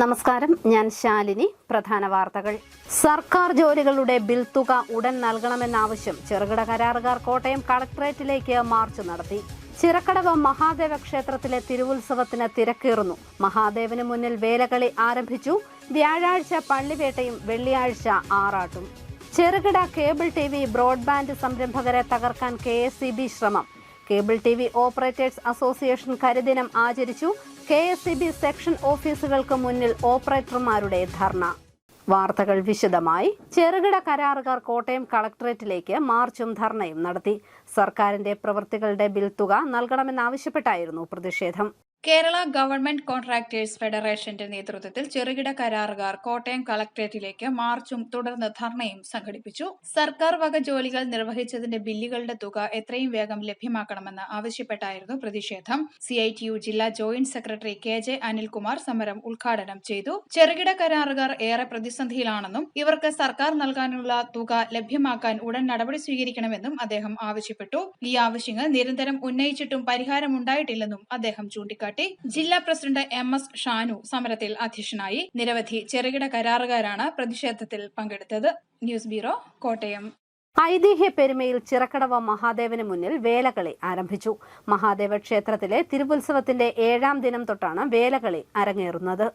നമസ്കാരം, ഞാൻ ശാലിനി. പ്രധാന വാർത്തകൾ. സർക്കാർ ജോലികളുടെ ബിൽ തുക ഉടൻ നൽകണമെന്നാവശ്യം ചെറുകിട കരാറുകാർ കോട്ടയം കളക്ടറേറ്റിലേക്ക് മാർച്ച് നടത്തി. ചിറക്കടവ് മഹാദേവ ക്ഷേത്രത്തിലെ തിരുവുത്സവത്തിന് തിരക്കേറുന്നു. മഹാദേവന് മുന്നിൽ വേലകളി ആരംഭിച്ചു. വ്യാഴാഴ്ച പള്ളിവേട്ടയും വെള്ളിയാഴ്ച ആറാട്ടും. ചെറുകിട കേബിൾ TV ബ്രോഡ്ബാൻഡ് സംരംഭകരെ തകർക്കാൻ KSEB ശ്രമം. കേബിൾ TV ഓപ്പറേറ്റേഴ്സ് അസോസിയേഷൻ കരിദിനം ആചരിച്ചു. KSEB സെക്ഷൻ ഓഫീസുകൾക്ക് മുന്നിൽ ഓപ്പറേറ്റർമാരുടെ ധർണ. വാർത്തകൾ വിശദമായി. ചെറുകിട കരാറുകാർ കോട്ടയം കളക്ടറേറ്റിലേക്ക് മാർച്ചും ധർണയും നടത്തി. സർക്കാരിന്റെ പ്രവൃത്തികളുടെ ബിൽ തുക നൽകണമെന്നാവശ്യപ്പെട്ടായിരുന്നു പ്രതിഷേധം. കേരള ഗവൺമെന്റ് കോൺട്രാക്ടേഴ്സ് ഫെഡറേഷന്റെ നേതൃത്വത്തിൽ ചെറുകിട കരാറുകാർ കോട്ടയം കളക്ടറേറ്റിലേക്ക് മാർച്ചും തുടർന്ന് ധർണയും സംഘടിപ്പിച്ചു. സർക്കാർ വക ജോലികൾ നിർവഹിച്ചതിന്റെ ബില്ലുകളുടെ തുക എത്രയും വേഗം ലഭ്യമാക്കണമെന്ന് ആവശ്യപ്പെട്ടായിരുന്നു പ്രതിഷേധം. CITU ജില്ലാ ജോയിന്റ് സെക്രട്ടറി KJ അനിൽകുമാർ സമരം ഉദ്ഘാടനം ചെയ്തു. ചെറുകിട കരാറുകാർ ഏറെ പ്രതിസന്ധിയിലാണെന്നും ഇവർക്ക് സർക്കാർ നൽകാനുള്ള തുക ലഭ്യമാക്കാൻ ഉടൻ നടപടി സ്വീകരിക്കണമെന്നും അദ്ദേഹം ആവശ്യപ്പെട്ടു. ഈ ആവശ്യങ്ങൾ നിരന്തരം ഉന്നയിച്ചിട്ടും പരിഹാരമുണ്ടായിട്ടില്ലെന്നും അദ്ദേഹം ചൂണ്ടിക്കാട്ടി. ജില്ലാ പ്രസിഡന്റ് MS ഷാനു സമരത്തിൽ അധ്യക്ഷനായി. നിരവധി ചെറുകിട കരാറുകാരാണ് പ്രതിഷേധത്തിൽ പങ്കെടുത്തത്. News bureau, Kottayam. ഐതിഹ്യ പെരുമയിൽ ചിറക്കടവ് മഹാദേവന് മുന്നിൽ വേലകളി ആരംഭിച്ചു. മഹാദേവ ക്ഷേത്രത്തിലെ തിരുവുത്സവത്തിന്റെ 7ാം ദിനം തൊട്ടാണ് വേലകളി അരങ്ങേറുന്നത്.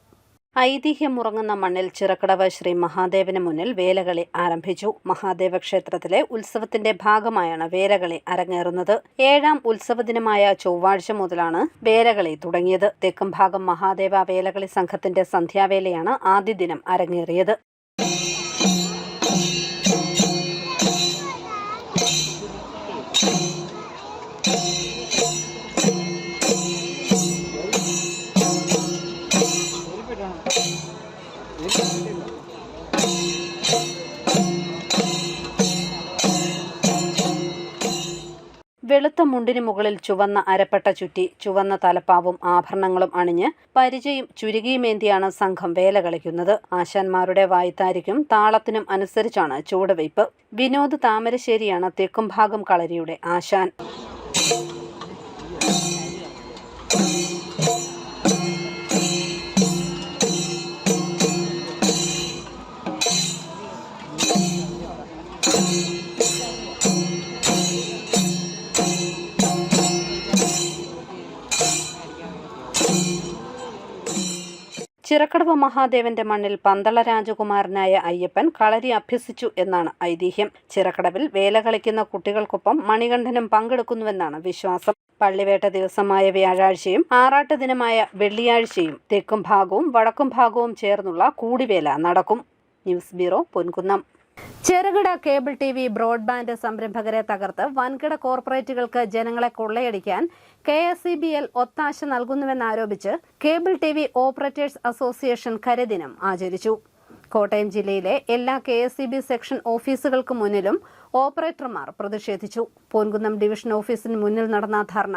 ഐതിഹ്യമുറങ്ങുന്ന മണ്ണിൽ ചിറക്കടവ് ശ്രീ മഹാദേവന് മുന്നിൽ വേലകളി ആരംഭിച്ചു. മഹാദേവ ക്ഷേത്രത്തിലെ ഉത്സവത്തിന്റെ ഭാഗമായാണ് വേലകളി അരങ്ങേറുന്നത്. 7ാം ഉത്സവ ദിനമായ ചൊവ്വാഴ്ച മുതലാണ് വേലകളി തുടങ്ങിയത്. തെക്കും ഭാഗം മഹാദേവ വേലകളി സംഘത്തിന്റെ സന്ധ്യാവേലയാണ് ആദ്യ ദിനം അരങ്ങേറിയത്. വെളുത്ത മുണ്ടിന് മുകളിൽ ചുവന്ന അരപ്പട്ട ചുറ്റി ചുവന്ന തലപ്പാവും ആഭരണങ്ങളും അണിഞ്ഞ് പരിചയും ചുരുകിയുമേന്തിയാണ് സംഘം വേല കളിക്കുന്നത്. ആശാന്മാരുടെ വായ്ത്താരിക്കും താളത്തിനും അനുസരിച്ചാണ് ചുവടുവയ്പ്. വിനോദ് താമരശ്ശേരിയാണ് തെക്കുംഭാഗം കളരിയുടെ ആശാൻ. ചിറക്കടവ് മഹാദേവന്റെ മണ്ണിൽ പന്തള രാജകുമാരനായ അയ്യപ്പൻ കളരി അഭ്യസിച്ചു എന്നാണ് ഐതിഹ്യം. ചിറക്കടവിൽ വേല കളിക്കുന്ന കുട്ടികൾക്കൊപ്പം മണികണ്ഠനും പങ്കെടുക്കുന്നുവെന്നാണ് വിശ്വാസം. പള്ളിവേട്ട ദിവസമായ വ്യാഴാഴ്ചയും ആറാട്ട് ദിനമായ വെള്ളിയാഴ്ചയും തെക്കും ഭാഗവും വടക്കും ഭാഗവും ചേർന്നുള്ള കൂടിവേല നടക്കും. News bureau, Ponkunnam. ചെറുകിട കേബിൾ TV ബ്രോഡ്ബാൻഡ് സംരംഭകരെ തകർത്ത് വൻകിട കോർപ്പറേറ്റുകൾക്ക് ജനങ്ങളെ കൊള്ളയടിക്കാൻ KSEBL ഒത്താശ നൽകുന്നുവെന്നാരോപിച്ച് കേബിൾ TV ഓപ്പറേറ്റേഴ്സ് അസോസിയേഷൻ കരിദിനം ആചരിച്ചു. കോട്ടയം ജില്ലയിലെ എല്ലാ KSEB സെക്ഷൻ ഓഫീസുകൾക്ക് മുന്നിലും ഓപ്പറേറ്റർമാർ പ്രതിഷേധിച്ചു. പൊൻകുന്നം ഡിവിഷൻ ഓഫീസിന് മുന്നിൽ നടന്ന ധർണ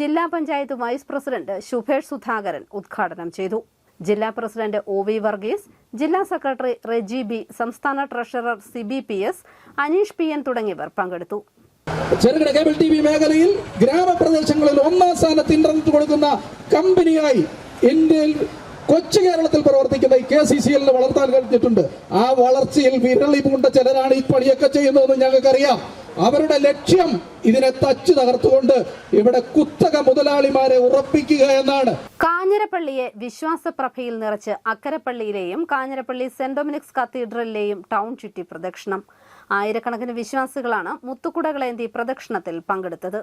ജില്ലാ പഞ്ചായത്ത് വൈസ് പ്രസിഡന്റ് ശുഭേഷ് സുധാകരൻ ഉദ്ഘാടനം ചെയ്തു. ജില്ലാ പ്രസിഡന്റ് OV വർഗീസ്, ജില്ലാ സെക്രട്ടറി റെജി B, സംസ്ഥാന treasurer CB PS, Aneesh PN തുടങ്ങിയവർ പങ്കെടുത്തു. ചെറുകിട കേബിൾ TV മേഖലയിൽ ഗ്രാമപ്രദേശങ്ങളിൽ 1ാം സ്ഥാനത്ത് ഇന്റർനെറ്റ് കൊടുക്കുന്ന കമ്പനിയായി ഇന്ത്യയിൽ കൊച്ചു കേരളത്തിൽ പ്രവർത്തിക്കുന്ന KCCL വളർത്താൻ കഴിഞ്ഞിട്ടുണ്ട്. ആ വളർച്ചയിൽ വിരളി പൂണ്ട ചിലരാണ് ഈ പണിയൊക്കെ ചെയ്യുന്നതെന്ന് ഞങ്ങൾക്കറിയാം. അവരുടെ ലക്ഷ്യം ഇതിനെ തച്ചു തകർത്തുകൊണ്ട് ഇവിടെ കുത്തക മുതലാളിമാരെ ഉറപ്പിക്കുക എന്നാണ്. കാഞ്ഞിരപ്പള്ളിയെ വിശ്വാസപ്രഭയിൽ നിറച്ച് അക്കരപ്പള്ളിയിലെയും കാഞ്ഞിരപ്പള്ളി സെന്റ് ഡൊമിനിക്സ് കത്തീഡ്രലിലെയും ടൗൺ ചുറ്റി പ്രദക്ഷിണം. ആയിരക്കണക്കിന് വിശ്വാസികളാണ് മുത്തുകുടകളേന്തി പ്രദക്ഷിണത്തിൽ പങ്കെടുത്തത്.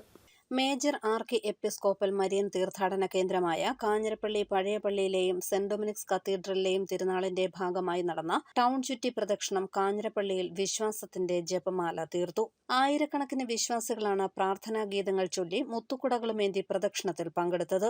മേജർ ആർക്കി എപ്പിസ്കോപ്പൽ മരിയൻ തീർത്ഥാടന കേന്ദ്രമായ കാഞ്ഞിരപ്പള്ളി പഴയ പള്ളിയിലെയും സെന്റ് ഡൊമിനിക്സ് കത്തീഡ്രലിലെയും തിരുനാളിന്റെ ഭാഗമായി നടന്ന ടൗൺ ചുറ്റി പ്രദക്ഷിണം കാഞ്ഞിരപ്പള്ളിയിൽ വിശ്വാസത്തിന്റെ ജപമാല തീർത്തു. ആയിരക്കണക്കിന് വിശ്വാസികളാണ് പ്രാർത്ഥനാ ഗീതങ്ങൾ ചൊല്ലി മുത്തുകുടകളുമേന്തി പ്രദക്ഷിണത്തിൽ പങ്കെടുത്തത്.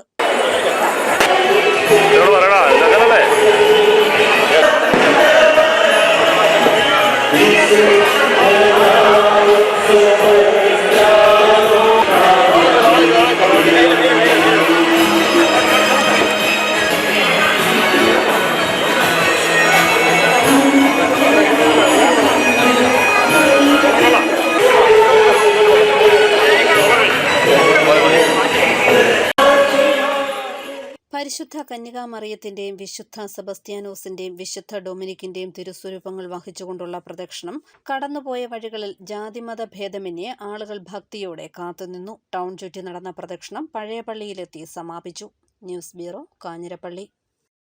വിശുദ്ധ കന്യകാമറിയത്തിന്റെയും വിശുദ്ധ സെബസ്ത്യാനോസിന്റെയും വിശുദ്ധ ഡൊമിനിക്കിന്റെയും തിരുസ്വരൂപങ്ങൾ വഹിച്ചുകൊണ്ടുള്ള പ്രദക്ഷിണം കടന്നുപോയ വഴികളിൽ ജാതിമത ഭേദമന്യേ ആളുകൾ ഭക്തിയോടെ കാത്തുനിന്നു. ടൗൺ ചുറ്റി നടന്ന പ്രദക്ഷിണം പഴയ പള്ളിയിലെത്തി സമാപിച്ചു. News bureau, Kanjirappally.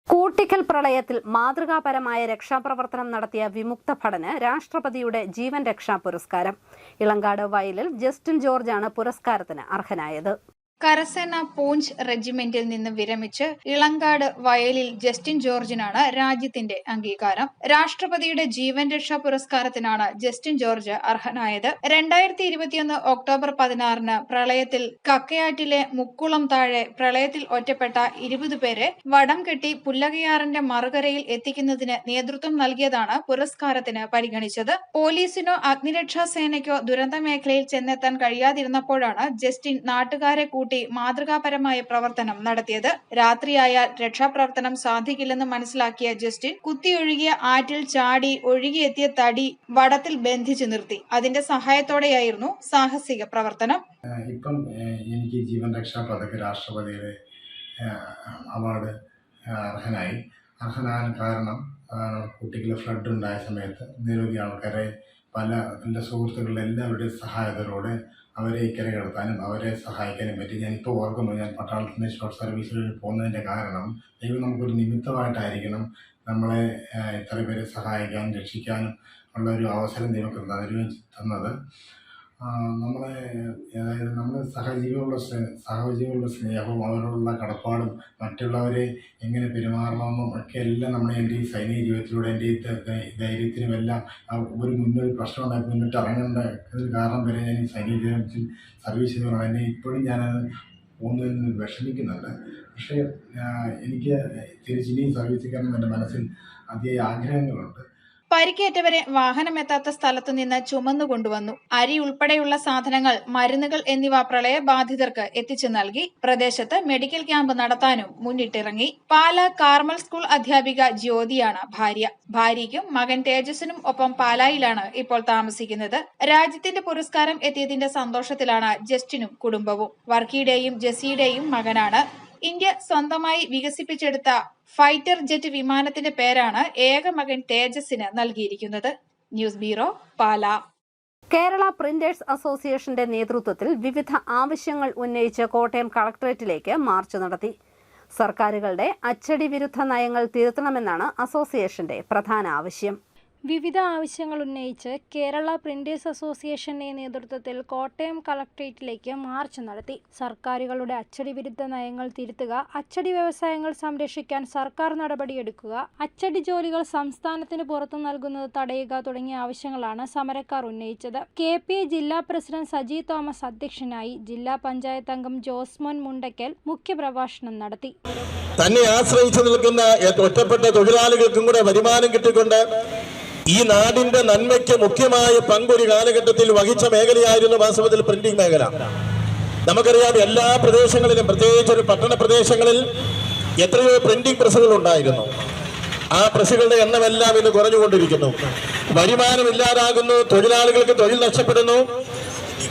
കൂട്ടിക്കൽ പ്രളയത്തിൽ മാതൃകാപരമായ രക്ഷാപ്രവർത്തനം നടത്തിയ വിമുക്ത ഭടന് രാഷ്ട്രപതിയുടെ ജീവൻ രക്ഷാ പുരസ്കാരം. ഇളങ്കാട് വയലിൽ ജസ്റ്റിൻ ജോർജാണ് പുരസ്കാരത്തിന് അർഹനായത്. കരസേന പൂഞ്ച് റെജിമെന്റിൽ നിന്ന് വിരമിച്ച് ഇളങ്കാട് വയലിൽ ജസ്റ്റിൻ ജോർജിനാണ് രാജ്യത്തിന്റെ അംഗീകാരം. രാഷ്ട്രപതിയുടെ ജീവൻ രക്ഷാ പുരസ്കാരത്തിനാണ് ജസ്റ്റിൻ ജോർജ് അർഹനായത്. 2021 ഒക്ടോബർ 16 പ്രളയത്തിൽ കക്കയാറ്റിലെ മുക്കുളം താഴെ പ്രളയത്തിൽ ഒറ്റപ്പെട്ട 20 പേരെ വടം കെട്ടി പുല്ലകയാറിന്റെ മറുകരയിൽ എത്തിക്കുന്നതിന് നേതൃത്വം നൽകിയതാണ് പുരസ്കാരത്തിന് പരിഗണിച്ചത്. പോലീസിനോ അഗ്നിരക്ഷാ സേനയ്ക്കോ ദുരന്ത മേഖലയിൽ ചെന്നെത്താൻ കഴിയാതിരുന്നപ്പോഴാണ് ജസ്റ്റിൻ നാട്ടുകാരെ മാതൃകാപരമായ പ്രവർത്തനം നടത്തിയത്. രാത്രിയായാൽ രക്ഷാപ്രവർത്തനം സാധിക്കില്ലെന്ന് മനസ്സിലാക്കിയ ജസ്റ്റിൻ കുത്തിയൊഴുകിയ ആറ്റിൽ ചാടി ഒഴുകിയെത്തിയ തടി വടത്തിൽ ബന്ധിച്ചു നിർത്തി. അതിന്റെ സഹായത്തോടെയായിരുന്നു സാഹസിക പ്രവർത്തനം. ഇപ്പം എനിക്ക് ജീവൻ രക്ഷാ പദക് രാഷ്ട്രപതിയുടെ അവാർഡ് അർഹനാകാൻ കാരണം കുട്ടികളെ ഫ്ലഡ് ഉണ്ടായ സമയത്ത് നിരവധി ആൾക്കാരെ എൻ്റെ സുഹൃത്തുക്കളുടെ എല്ലാവരുടെയും സഹായത്തോടെ അവരെ ഇക്കരെ കടത്താനും അവരെ സഹായിക്കാനും പറ്റി. ഞാനിപ്പോൾ ഓർക്കുന്നു, ഞാൻ പട്ടാളത്തിൽ നിന്ന് ഷോർട്ട് സർവീസിൽ പോകുന്നതിൻ്റെ കാരണം ദൈവം നമുക്കൊരു നിമിത്തമായിട്ടായിരിക്കണം നമ്മളെ ഇത്ര പേരെ സഹായിക്കാനും രക്ഷിക്കാനും ഉള്ള ഒരു അവസരം ദൈവം തന്നത്. നമ്മളെ സഹജീവികളുടെ സ്നേഹവും അവരോടുള്ള കടപ്പാടും മറ്റുള്ളവരെ എങ്ങനെ പെരുമാറണമെന്നും ഒക്കെ എല്ലാം നമ്മുടെ എൻ്റെ ഈ സൈനിക ജീവിതത്തിലൂടെ എൻ്റെ ഈ ധൈര്യത്തിനുമെല്ലാം ഒരു പ്രശ്നം ഉണ്ടാക്കി മുന്നിട്ട് ഇറങ്ങേണ്ട കാരണം വരെ ഞാൻ ഈ സൈനിക ജീവിതത്തിൽ സർവീസ് ചെയ്തുകൊണ്ടാണ്. എന്നെ ഇപ്പോഴും ഞാനത് പോകുന്നതിന് വിഷമിക്കുന്നുണ്ട്. പക്ഷേ എനിക്ക് തിരിച്ചിനിയും സർവീസിൽ കയറണം എൻ്റെ മനസ്സിൽ അതിയായ ആഗ്രഹങ്ങളുണ്ട്. പരിക്കേറ്റവരെ വാഹനമെത്താത്ത സ്ഥലത്തു നിന്ന് ചുമന്നുകൊണ്ടുവന്നു. അരി ഉൾപ്പെടെയുള്ള സാധനങ്ങൾ, മരുന്നുകൾ എന്നിവ പ്രളയബാധിതർക്ക് എത്തിച്ചു നൽകി. പ്രദേശത്ത് മെഡിക്കൽ ക്യാമ്പ് നടത്താനും മുന്നിട്ടിറങ്ങി. പാലാ കാർമൽ സ്കൂൾ അധ്യാപിക ജ്യോതിയാണ് ഭാര്യ. ഭാര്യയ്ക്കും മകൻ തേജസിനും ഒപ്പം പാലായിലാണ് ഇപ്പോൾ താമസിക്കുന്നത്. രാജ്യത്തിന്റെ പുരസ്കാരം എത്തിയതിന്റെ സന്തോഷത്തിലാണ് ജസ്റ്റിനും കുടുംബവും. വർക്കിയുടെയും ജെസ്സിയുടെയും മകനാണ്. ഇന്ത്യ സ്വന്തമായി വികസിപ്പിച്ചെടുത്ത ഫൈറ്റർ ജെറ്റ് വിമാനത്തിന്റെ പേരാണ് ഏക മകൻ തേജസിന് നൽകിയിരിക്കുന്നത്. News bureau, Pala. Kerala printers അസോസിയേഷന്റെ നേതൃത്വത്തിൽ വിവിധ ആവശ്യങ്ങൾ ഉന്നയിച്ച് കോട്ടയം കളക്ടറേറ്റിലേക്ക് മാർച്ച് നടത്തി. സർക്കാരുകളുടെ അച്ചടി വിരുദ്ധ നയങ്ങൾ തിരുത്തണമെന്നാണ് അസോസിയേഷന്റെ പ്രധാന ആവശ്യം. വിവിധ ആവശ്യങ്ങൾ ഉന്നയിച്ച് കേരള പ്രിന്റേഴ്സ് അസോസിയേഷന്റെ നേതൃത്വത്തിൽ കോട്ടയം കളക്ടറേറ്റിലേക്ക് മാർച്ച് നടത്തി. സർക്കാരുകളുടെ അച്ചടി വിരുദ്ധ നയങ്ങൾ തിരുത്തുക, അച്ചടി വ്യവസായങ്ങൾ സംരക്ഷിക്കാൻ സർക്കാർ നടപടിയെടുക്കുക, അച്ചടി ജോലികൾ സംസ്ഥാനത്തിന് പുറത്തു നൽകുന്നത് തടയുക തുടങ്ങിയ ആവശ്യങ്ങളാണ് സമരക്കാർ ഉന്നയിച്ചത്. KPI ജില്ലാ പ്രസിഡന്റ് സജി തോമസ് അധ്യക്ഷനായി. ജില്ലാ പഞ്ചായത്ത് അംഗം ജോസ്മോൻ മുണ്ടയ്ക്കൽ മുഖ്യപ്രഭാഷണം നടത്തി. തന്നെ ആശ്രയിച്ചു നിൽക്കുന്ന ഒറ്റപ്പെട്ട തൊഴിലാളികൾക്കും കൂടെ വരുമാനം കിട്ടിക്കൊണ്ട് ഈ നാടിന്റെ നന്മയ്ക്ക് മുഖ്യമായ പങ്കൊരു കാലഘട്ടത്തിൽ വഹിച്ച മേഖലയായിരുന്നു വാസ്തവത്തിൽ പ്രിന്റിംഗ് മേഖല. നമുക്കറിയാം, എല്ലാ പ്രദേശങ്ങളിലും, പ്രത്യേകിച്ച് ഒരു പട്ടണ പ്രദേശങ്ങളിൽ എത്രയോ പ്രിന്റിംഗ് പ്രസ്സുകൾ ഉണ്ടായിരുന്നു. ആ പ്രസ്സുകളുടെ എണ്ണമെല്ലാം ഇന്ന് കുറഞ്ഞുകൊണ്ടിരിക്കുന്നു. വരുമാനമില്ലാതാകുന്നു, തൊഴിലാളികൾക്ക് തൊഴിൽ നഷ്ടപ്പെടുന്നു.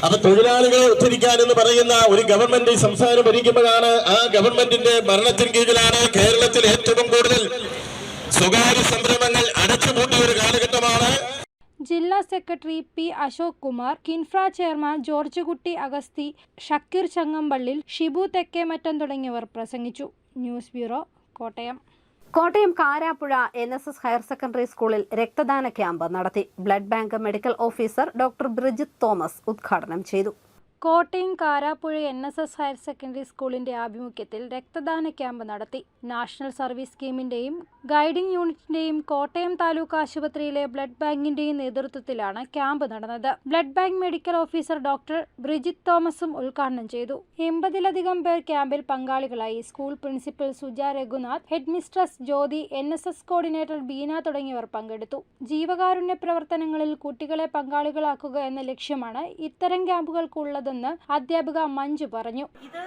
അപ്പൊ തൊഴിലാളികളെ ഉദ്ധരിക്കാൻ എന്ന് പറയുന്ന ഒരു ഗവൺമെന്റ് ഈ സംസ്ഥാനം ഭരിക്കുമ്പോഴാണ്, ആ ഗവൺമെന്റിന്റെ ഭരണത്തിന് കീഴിലാണ് കേരളത്തിൽ ഏറ്റവും കൂടുതൽ സ്വകാര്യ സംരംഭങ്ങൾ അടച്ചുപൂട്ടിയ ഒരു കാലഘട്ടമാണ്. ജില്ലാ secretary P. Ashok Kumar, KINFRA chairman George Kutty Agasthi, Shakeer Changampallil, Shibu Thekkemattam തുടങ്ങിയവർ പ്രസംഗിച്ചു. News bureau, Kottayam. Kottayam Karappuzha NSS higher secondary സ്കൂളിൽ രക്തദാന ക്യാമ്പ് നടത്തി. Blood bank medical officer doctor Brijith Thomas ഉദ്ഘാടനം ചെയ്തു. Kottayam Karappuzha NSS higher secondary സ്കൂളിന്റെ ആഭിമുഖ്യത്തിൽ രക്തദാന ക്യാമ്പ് നടത്തി. നാഷണൽ സർവീസ് സ്കീമിന്റെയും ഗൈഡിംഗ് യൂണിറ്റിന്റെയും കോട്ടയം താലൂക്ക് ആശുപത്രിയിലെ ബ്ലഡ് ബാങ്കിന്റെയും നേതൃത്വത്തിലാണ് ക്യാമ്പ് നടന്നത്. Blood bank medical officer doctor Brijith തോമസും ഉദ്ഘാടനം ചെയ്തു. 80ലധികം പേർ ക്യാമ്പിൽ പങ്കാളികളായി. School principal Suja Raghunath, headmistress Jyothi, NSS coordinator Beena തുടങ്ങിയവർ പങ്കെടുത്തു. ജീവകാരുണ്യ പ്രവർത്തനങ്ങളിൽ കുട്ടികളെ പങ്കാളികളാക്കുക എന്ന ലക്ഷ്യമാണ് ഇത്തരം ക്യാമ്പുകൾക്കുള്ളത് ഉള്ളതെന്ന് അധ്യാപിക മഞ്ജു പറഞ്ഞു. ഇത്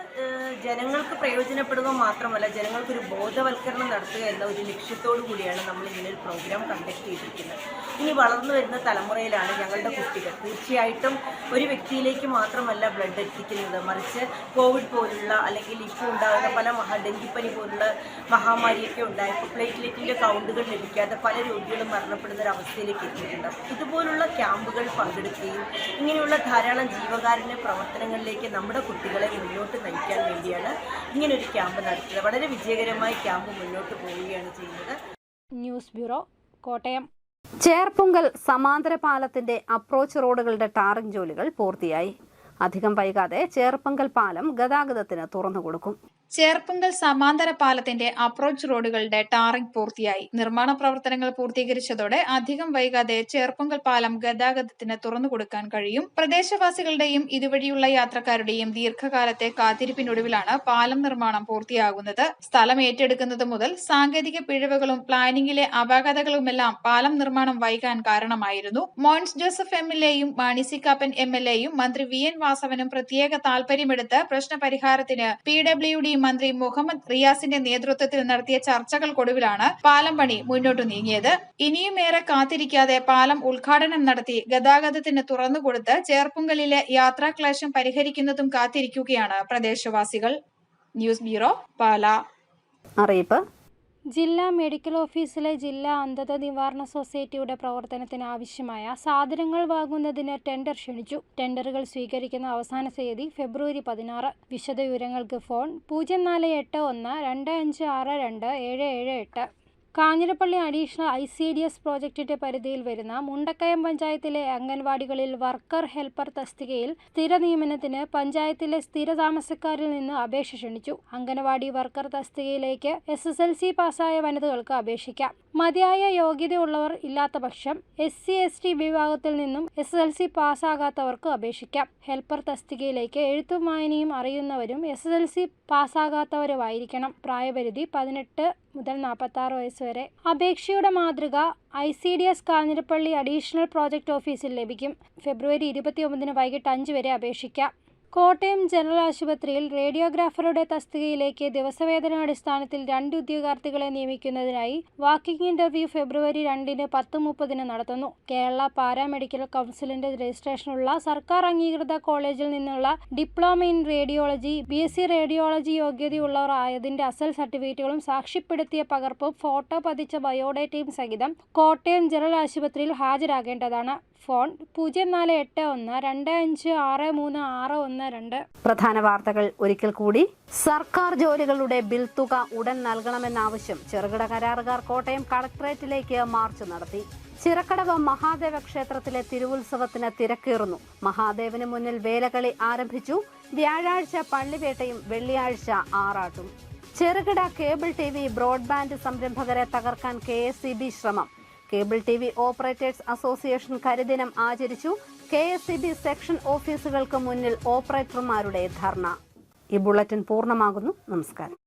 ജനങ്ങൾക്ക് പ്രയോജനപ്പെടുക മാത്രമല്ല, ജനങ്ങൾക്കൊരു ബോധവൽക്കരണം നടത്തുക എന്ന ഒരു ലക്ഷ്യത്തോടു കൂടിയാണ് നമ്മൾ ഇങ്ങനെ ഒരു പ്രോഗ്രാം കണ്ടക്ട് ചെയ്തിരിക്കുന്നത്. ഇനി വളർന്നു വരുന്ന തലമുറയിലാണ് ഞങ്ങളുടെ കുട്ടികൾ. തീർച്ചയായിട്ടും ഒരു വ്യക്തിയിലേക്ക് മാത്രമല്ല ബ്ലഡ് എത്തിക്കുന്നത്, മറിച്ച് കോവിഡ് പോലുള്ള അല്ലെങ്കിൽ ഇപ്പോൾ ഉണ്ടാകുന്ന പല ഡെങ്കിപ്പനി പോലുള്ള മഹാമാരിയൊക്കെ ഉണ്ടായപ്പോൾ പ്ലേറ്റ്ലെറ്റിൻ്റെ കൗണ്ടുകൾ ലഭിക്കാതെ പല രോഗികളും മരണപ്പെടുന്ന ഒരു അവസ്ഥയിലേക്ക് എത്തിയിട്ടുണ്ട്. ഇതുപോലുള്ള ക്യാമ്പുകൾ പങ്കെടുക്കുകയും ഇങ്ങനെയുള്ള ധാരാളം ജീവകാരുണ്യ പ്രവർത്തനങ്ങളിലേക്ക് നമ്മുടെ കുട്ടികളെ മുന്നോട്ട് നയിക്കാൻ വേണ്ടിയാണ് ഇങ്ങനൊരു ക്യാമ്പ് നടത്തുന്നത്. വളരെ വിജയകരമായി ക്യാമ്പ് മുന്നോട്ട് പോവുകയാണ് ചെയ്യുന്നത്. News bureau, Kottayam. ചേർപ്പുങ്കൽ സമാന്തര പാലത്തിന്റെ അപ്രോച്ച് റോഡുകളുടെ ടാറിംഗ് ജോലികൾ പൂർത്തിയായി. അധികം വൈകാതെ ചേർപ്പുങ്കൽ പാലം ഗതാഗതത്തിന് തുറന്നുകൊടുക്കും. ചേർപ്പുങ്കൽ സമാന്തര പാലത്തിന്റെ അപ്രോച്ച് റോഡുകളുടെ ടാറിംഗ് പൂർത്തിയായി. നിർമ്മാണ പ്രവർത്തനങ്ങൾ പൂർത്തീകരിച്ചതോടെ അധികം വൈകാതെ ചേർപ്പുങ്കൽ പാലം ഗതാഗതത്തിന് തുറന്നുകൊടുക്കാൻ കഴിയും. പ്രദേശവാസികളുടെയും ഇതുവഴിയുള്ള യാത്രക്കാരുടെയും ദീർഘകാലത്തെ കാത്തിരിപ്പിനൊടുവിലാണ് പാലം നിർമ്മാണം പൂർത്തിയാകുന്നത്. സ്ഥലം ഏറ്റെടുക്കുന്നത് മുതൽ സാങ്കേതിക പിഴവുകളും പ്ലാനിംഗിലെ അപാകതകളുമെല്ലാം പാലം നിർമ്മാണം വൈകാൻ കാരണമായിരുന്നു. മോൻസ് ജോസഫ് MLAയും മാണി സി കാപ്പൻ MLAയും മന്ത്രി VN വാസവനും പ്രത്യേക താൽപര്യമെടുത്ത് പ്രശ്നപരിഹാരത്തിന് PWD മന്ത്രി മുഹമ്മദ് റിയാസിന്റെ നേതൃത്വത്തിൽ നടത്തിയ ചർച്ചകൾക്കൊടുവിലാണ് പാലം പണി മുന്നോട്ടു നീങ്ങിയത്. ഇനിയും ഏറെ കാത്തിരിക്കാതെ പാലം ഉദ്ഘാടനം നടത്തി ഗതാഗതത്തിന് തുറന്നുകൊടുത്ത് ചേർപ്പുങ്കലിലെ യാത്രാക്ലേശം പരിഹരിക്കുന്നതും കാത്തിരിക്കുകയാണ് പ്രദേശവാസികൾ. News bureau, Pala. അറിയിപ്പ്. ജില്ലാ മെഡിക്കൽ ഓഫീസിലെ ജില്ലാ അന്ധത നിവാരണ സൊസൈറ്റിയുടെ പ്രവർത്തനത്തിന് ആവശ്യമായ സാധനങ്ങൾ വാങ്ങുന്നതിന് ടെൻഡർ ക്ഷണിച്ചു. ടെൻഡറുകൾ സ്വീകരിക്കുന്ന അവസാന തീയതി ഫെബ്രുവരി 16. വിശദവിവരങ്ങൾക്ക് ഫോൺ 048125627778. കാഞ്ഞിരപ്പള്ളി അഡീഷണൽ ICDS പ്രോജക്റ്റിന്റെ പരിധിയിൽ വരുന്ന മുണ്ടക്കയം പഞ്ചായത്തിലെ അംഗൻവാടികളിൽ വർക്കർ ഹെൽപ്പർ തസ്തികയിൽ സ്ഥിര നിയമനത്തിന് പഞ്ചായത്തിലെ സ്ഥിരതാമസക്കാരിൽ നിന്ന് അപേക്ഷ ക്ഷണിച്ചു. അംഗൻവാടി വർക്കർ തസ്തികയിലേക്ക് SSLC പാസ്സായ വനിതകൾക്ക് അപേക്ഷിക്കാം. മതിയായ യോഗ്യതയുള്ളവർ ഇല്ലാത്ത പക്ഷം SC/ST വിഭാഗത്തിൽ നിന്നും SSLC പാസ്സാകാത്തവർക്ക് അപേക്ഷിക്കാം. ഹെൽപ്പർ തസ്തികയിലേക്ക് എഴുത്തും വായനയും അറിയുന്നവരും SSLC പാസ്സാകാത്തവരുമായിരിക്കണം. പ്രായപരിധി 18 മുതൽ 46 വയസ്സ് വരെ. അപേക്ഷയുടെ മാതൃക ICDS കാഞ്ഞിരപ്പള്ളി അഡീഷണൽ പ്രോജക്റ്റ് ഓഫീസിൽ ലഭിക്കും. ഫെബ്രുവരി 29 വൈകിട്ട് 5 വരെ അപേക്ഷിക്കാം. കോട്ടയം ജനറൽ ആശുപത്രിയിൽ റേഡിയോഗ്രാഫറുടെ തസ്തികയിലേക്ക് ദിവസവേതനാടിസ്ഥാനത്തിൽ 2 ഉദ്യോഗാർത്ഥികളെ നിയമിക്കുന്നതിനായി വാക്കിംഗ് ഇന്റർവ്യൂ ഫെബ്രുവരി 2 10:30 നടത്തുന്നു. കേരള പാരാമെഡിക്കൽ കൗൺസിലിന്റെ രജിസ്ട്രേഷനുള്ള സർക്കാർ അംഗീകൃത കോളേജിൽ നിന്നുള്ള diploma in radiology, BSc radiology യോഗ്യതയുള്ളവർ ആയതിന്റെ അസൽ സർട്ടിഫിക്കറ്റുകളും സാക്ഷ്യപ്പെടുത്തിയ പകർപ്പും ഫോട്ടോ പതിച്ച ബയോഡേറ്റയും സഹിതം കോട്ടയം ജനറൽ ആശുപത്രിയിൽ ഹാജരാകേണ്ടതാണ്. ഫോൺ 048125636112. പ്രധാന വാർത്തകൾ ഒരിക്കൽ കൂടി. സർക്കാർ ജോലികളുടെ ബിൽ തുക ഉടൻ നൽകണമെന്നാവശ്യം ചെറുകിട കരാറുകാർ കോട്ടയം കളക്ടറേറ്റിലേക്ക് മാർച്ച് നടത്തി. ചിറക്കടവ് മഹാദേവ ക്ഷേത്രത്തിലെ തിരുവുത്സവത്തിന് തിരക്കേറുന്നു. മഹാദേവന് മുന്നിൽ വേലകളി ആരംഭിച്ചു. വ്യാഴാഴ്ച പള്ളിവേട്ടയും വെള്ളിയാഴ്ച ആറാട്ടും. ചെറുകിട കേബിൾ TV ബ്രോഡ്ബാൻഡ് സംരംഭകരെ തകർക്കാൻ KSEB ശ്രമം. കേബിൾ TV ഓപ്പറേറ്റേഴ്സ് അസോസിയേഷൻ കരിദിനം ആചരിച്ചു. KSEB സെക്ഷൻ ഓഫീസുകൾക്ക് മുന്നിൽ ഓപ്പറേറ്റർമാരുടെ ധർണ. ഈ ബുള്ളറ്റിൻ പൂർണ്ണമാകുന്നു. നമസ്കാരം.